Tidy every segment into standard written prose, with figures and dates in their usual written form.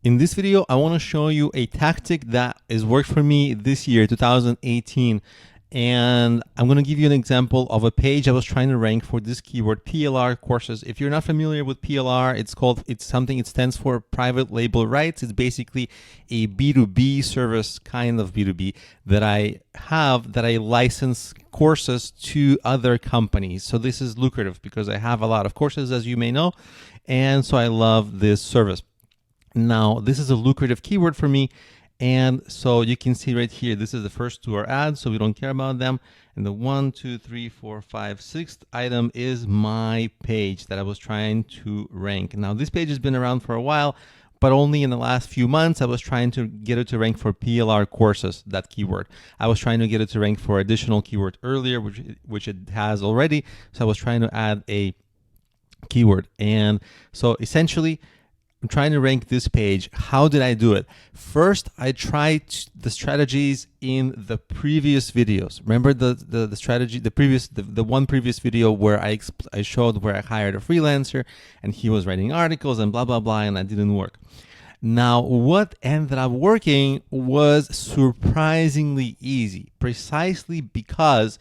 In this video, I want to show you a tactic that has worked for me this year, 2018. And I'm going to give you an example of a page I was trying to rank for this keyword, PLR courses. If you're not familiar with PLR, it stands for private label rights. It's basically a B2B service, kind of B2B, that I license courses to other companies. So this is lucrative because I have a lot of courses, as you may know. And so I love this service. Now, this is a lucrative keyword for me. And so you can see right here, this is the first two are ads, so we don't care about them. And the 1, 2, 3, 4, 5, 6th item is my page that I was trying to rank. Now, this page has been around for a while, but only in the last few months, I was trying to get it to rank for PLR courses, that keyword. I was trying to get it to rank for additional keyword earlier, which it has already. So I was trying to add a keyword. And so essentially, I'm trying to rank this page. How did I do it? First, I tried the strategies in the previous videos. Remember the strategy, the one previous video where I showed where I hired a freelancer and he was writing articles and blah, blah, blah, and that didn't work. Now, what ended up working was surprisingly easy, precisely because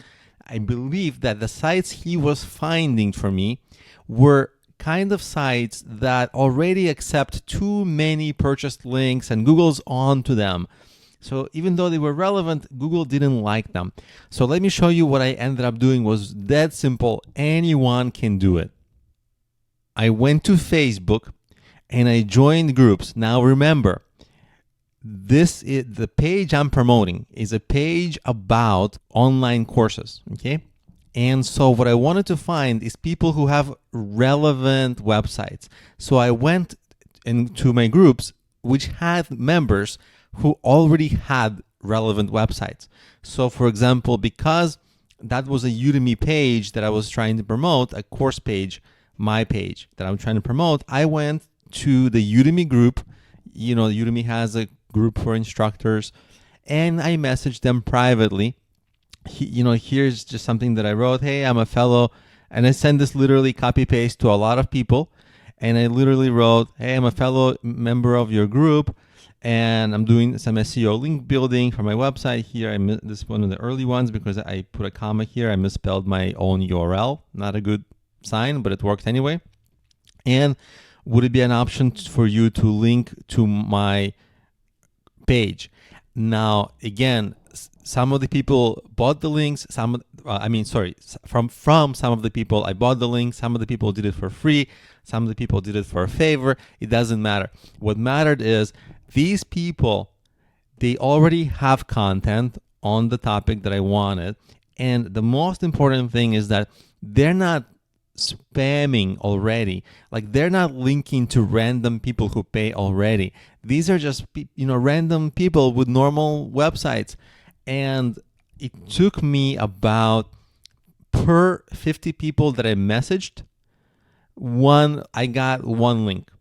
I believe that the sites he was finding for me were kind of sites that already accept too many purchased links and Google's on to them. So even though they were relevant, Google didn't like them. So let me show you what I ended up doing was dead simple. Anyone can do it. I went to Facebook and I joined groups. Now remember, the page I'm promoting is a page about online courses, okay? And so what I wanted to find is people who have relevant websites. So I went into my groups, which had members who already had relevant websites. So for example, because that was a Udemy page that I was trying to promote, a course page, my page that I'm trying to promote, I went to the Udemy group. You know, Udemy has a group for instructors, and I messaged them privately. Here's just something that I wrote. Hey, I'm a fellow, and I send this literally copy paste to a lot of people. And I literally wrote, hey, I'm a fellow member of your group, and I'm doing some SEO link building for my website here. This is one of the early ones because I put a comma here. I misspelled my own URL. Not a good sign, but it worked anyway. And would it be an option for you to link to my page? Now, again, some of the people bought the links. From some of the people I bought the links. Some of the people did it for free. Some of the people did it for a favor. It doesn't matter. What mattered is these people, they already have content on the topic that I wanted. And the most important thing is that they're not spamming already. Like, they're not linking to random people who pay already. These are just random people with normal websites. And it took me about, per 50 people that I messaged, I got one link.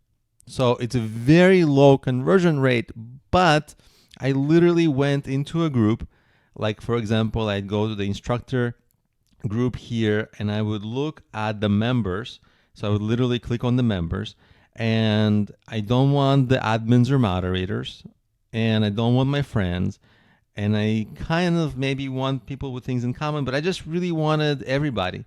So it's a very low conversion rate, but I literally went into a group. Like, for example, I'd go to the instructor group here and I would look at the members. So I would literally click on the members, and I don't want the admins or moderators, and I don't want my friends. And I kind of maybe want people with things in common, but I just really wanted everybody.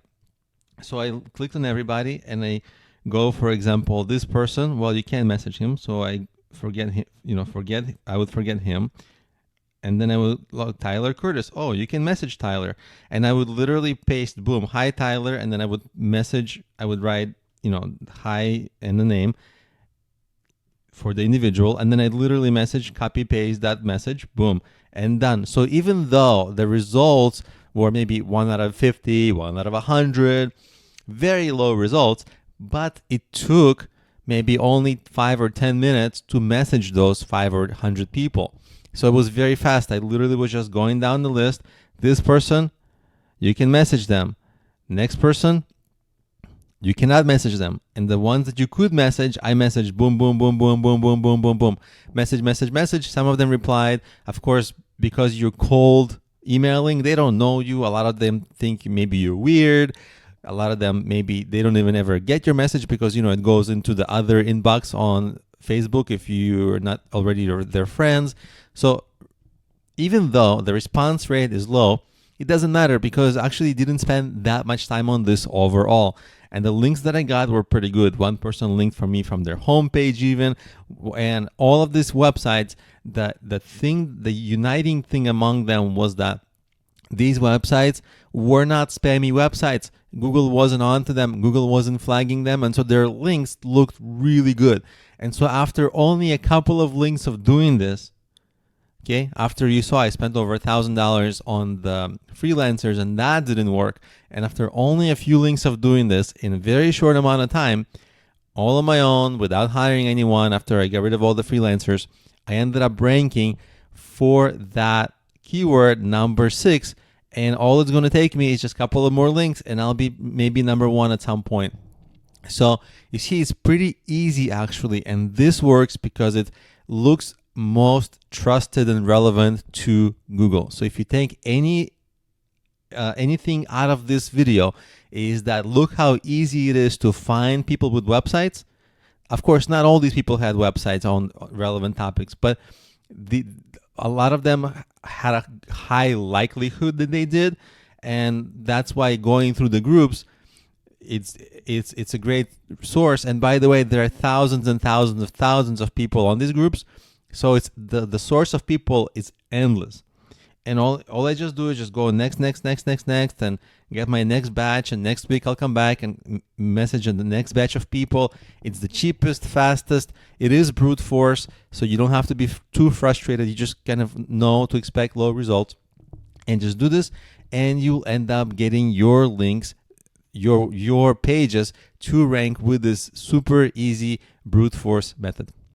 So I clicked on everybody and I go, for example, this person. Well, you can't message him. So I forget him, I would forget him. And then I would log Tyler Curtis. Oh, you can message Tyler. And I would literally paste, boom, hi, Tyler. And then I would write, hi and the name for the individual. And then I'd literally copy paste that message, boom, and done. So even though the results were maybe 1 out of 50, 1 out of 100, very low results, but it took maybe only 5 or 10 minutes to message those 5 or 100 people. So it was very fast. I literally was just going down the list. This person, you can message them. Next person, you cannot message them. And the ones that you could message, I messaged, boom, boom, boom, boom, boom, boom, boom, boom, boom. Message. Some of them replied. Of course, because you're cold emailing, they don't know you. A lot of them think maybe you're weird. A lot of them, maybe they don't even ever get your message because, it goes into the other inbox on Facebook if you're not already their friends. So even though the response rate is low, it doesn't matter because I actually didn't spend that much time on this overall. And the links that I got were pretty good. One person linked for me from their homepage even. And all of these websites, the uniting thing among them was that these websites were not spammy websites. Google wasn't onto them. Google wasn't flagging them. And so their links looked really good. And so after only a couple of links of doing this, okay, after you saw I spent over $1,000 on the freelancers and that didn't work, and after only a few links of doing this in a very short amount of time, all on my own, without hiring anyone, after I got rid of all the freelancers, I ended up ranking for that keyword number 6, and all it's going to take me is just a couple of more links and I'll be maybe number 1 at some point. So you see, it's pretty easy actually, and this works because it looks most trusted and relevant to Google. So if you take anything out of this video, is that look how easy it is to find people with websites. Of course, not all these people had websites on relevant topics, but a lot of them had a high likelihood that they did, and that's why going through the groups, it's a great source. And by the way, there are thousands and thousands of people on these groups. So it's the source of people is endless. And all I just do is just go next, and get my next batch. And next week I'll come back and message on the next batch of people. It's the cheapest, fastest. It is brute force. So you don't have to be too frustrated. You just kind of know to expect low results. And just do this, and you'll end up getting your links, your pages to rank with this super easy brute force method.